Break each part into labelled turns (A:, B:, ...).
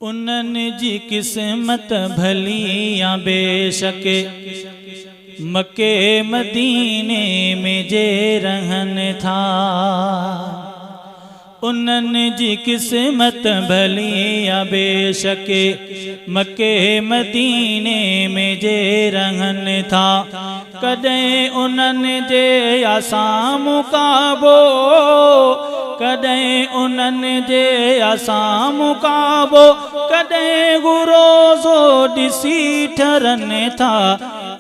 A: उन्हनि जी किस्मत भली या बेशक मके मदीने में जे रहनि था। उन्हनि जी किस्मत भली या बेशक मके मदीने में जे रहनि था। कॾहिं उन्हनि जे असां मुकाबो, कॾहिं उन्हनि जे असां मुकाबो, कॾहिं गुरोज़ो ॾिसी ठरनि था।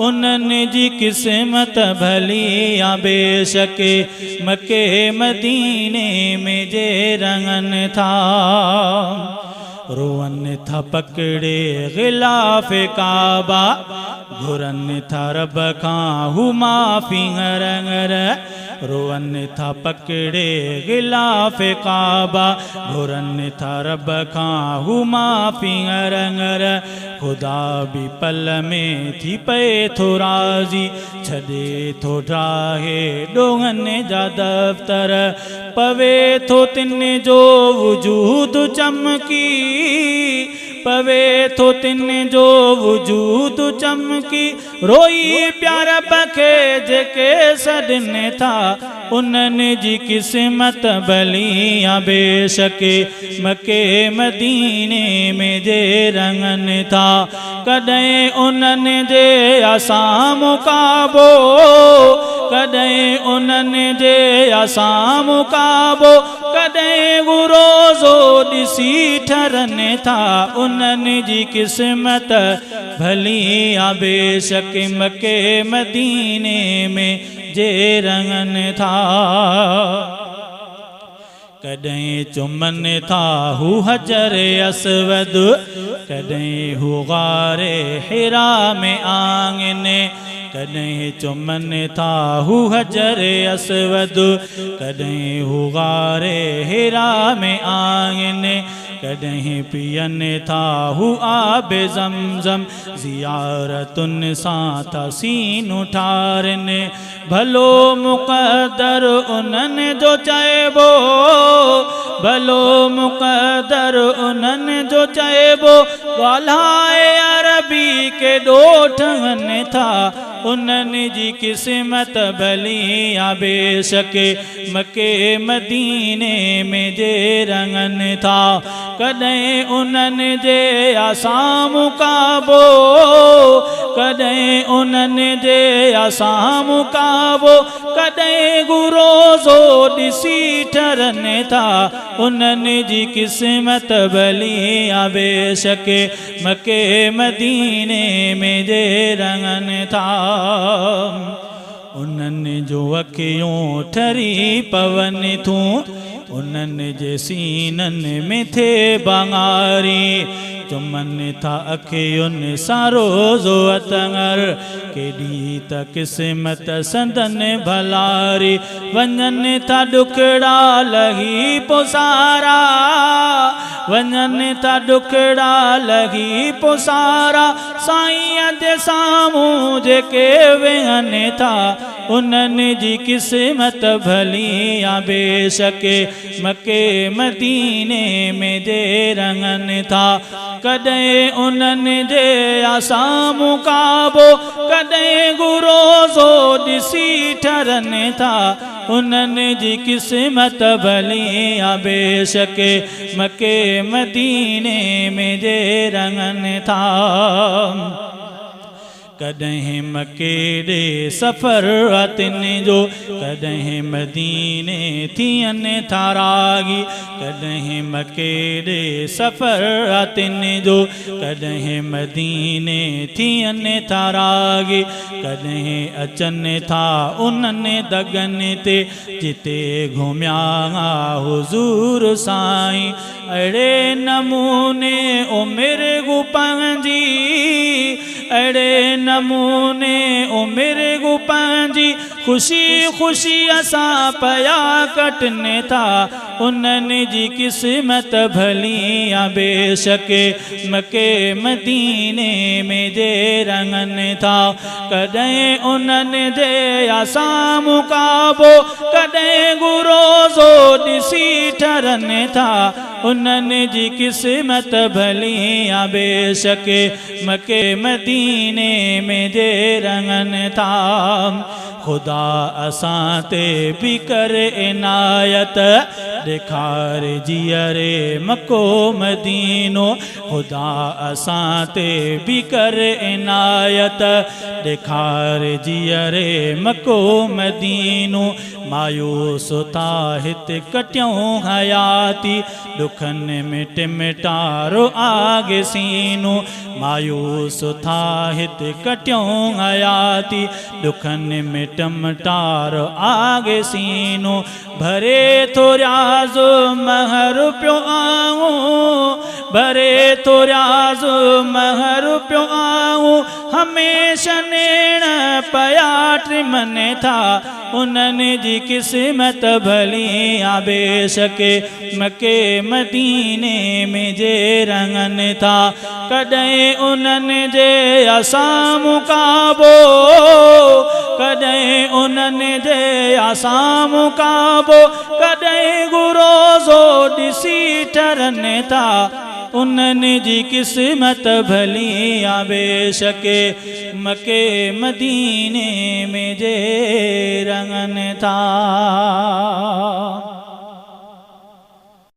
A: उन्हनि जी किस्मत भली या बेशक मके मदीने में जे रहनि था। रोअनि था पकड़े ग़िलाफ़ काबा, घुरनि था रब खां हू माफ़ी ङर। रोअनि था पकड़े ग़िलाफ़ काबा, घुरनि था रब खां हू माफ़ी ङर। खुदा भी पल में थी पए थो राज़ी, छॾे थो ठाहे ॾोंगनि जा दफ़्तर। पवे थो तिन जो वजूद चमकी, पवे थो तिन जो वजूद चमकी। रोई प्यार पखे जेके सॾनि था। उन्हनि जी किस्मत भली या बेशक मके मदीने में जे रहनि था। कॾहिं उन्हनि जे असां मुकाबो, कॾहिं उन्हनि जे असां मुकाबो, कॾहिं गुरोज़ो ॾिसी ठरनि था। उन्हनि जी किस्मत भली या बेशक मके मदीने में जे रहनि था। कॾहिं चुमनि था हू हजर अस्वद, कॾहिं हू गारे हिरा में आंगन। कॾहिं चुमनि था हू हजर अस्वद, कॾहिं हू गारे हिरा में आंगन। कॾहिं पियनि था हू आब ज़मज़म, ज़ियारतुनि सां था सीनूं ठारनि। भलो मुक़दर उन्हनि जो चइबो, भलो मुक़दर उन्हनि जो चइबो। ॻाल्हाए अरबी के ॾोठनि था। उन्हनि जी किस्मत भली या बेशक मके मदीने में जे रहनि था। कॾहिं उन्हनि जे असां मुकाबो, कॾहिं उन्हनि जे असां मुकाबो, कॾहिं गुरोज़ो ॾिसी ठरनि था। उन्हनि जी किस्मत भली या बेशक मके मदीने में जे रहनि था। उन्हनि जो अखियूं ठरी पवनि थियूं, उन्हनि जे सीननि में थे बंगारी। चुमनि था अखियुनि सां रोज़ो अतंगर, केॾी त किस्मत संदनि भलारी। वञनि था ॾुखड़ा लही पोसारा, वञनि था ॾुखड़ा लही पोसारा। साईं जे साम्हूं जेके वेहनि था। उन्हनि जी किस्मत भली या बेशक मके मदीने में जे रहनि था। कॾहिं उन्हनि जे असां मुकाबो, कॾहिं गुरोज़ो ॾिसी ठरनि था। उन्हनि जी किस्मत भली या बेशक मके मदीने में जे रहनि था। कॾहिं मके ॾे सफ़र तिन जो, कॾहिं मदीने थियनि था रागी। कॾहिं मके ॾे सफ़र तिन जो, कॾहिं मदीने थियनि था रागी। कॾहिं अचनि था उन्हनि दगनि ते, जिते घुमिया हुज़ूर साईं। अहिड़े नमूने उमिरि गु पंहिंजी, अहिड़े नमूने उमिरि गु पंहिंजी खुशी खुशी असां पया कटने था उन्हनि जी क़िस्मत भली आ बेशक मके मदीने में जे रंगनि था कॾहिं उन्हनि जे असां मुकाबो कॾहिं गुरोज़ो ॾिसी ठरनि था उन्हनि जी क़िस्मत भली आ बेशक मके मदीने में जे रंगनि था खुदा असां ते बि कर इनायत ॾेखार जीअरे मको मदीनो खुदा असां ते बि कर इनायत ॾेखार जीअरे मको मदीनो मायूस था हिते कटियूं हयाती दुखनि में टिमटारो आगे सीनो मायूस था हिते कटियूं हयाती दुखनि में टिमटारो आगे सीनो भरे थो रियाज़ महर पियो आऊं भरे थो रियाज़ महर पियो आऊं हमेशह नेण पया ट्रिमनि था उन्हनि जी क़िस्मत भली आ बेशक मके मदीने में जे रंगनि था कॾहिं उन्हनि जे असां मुकाबो कॾहिं उन्हनि जे असां मुकाबो कॾहिं गुरोज़ो ॾिसी ठरनि था उन्हनि जी क़िस्मत भली आ बेशक मके मदीने में जे रंगनि था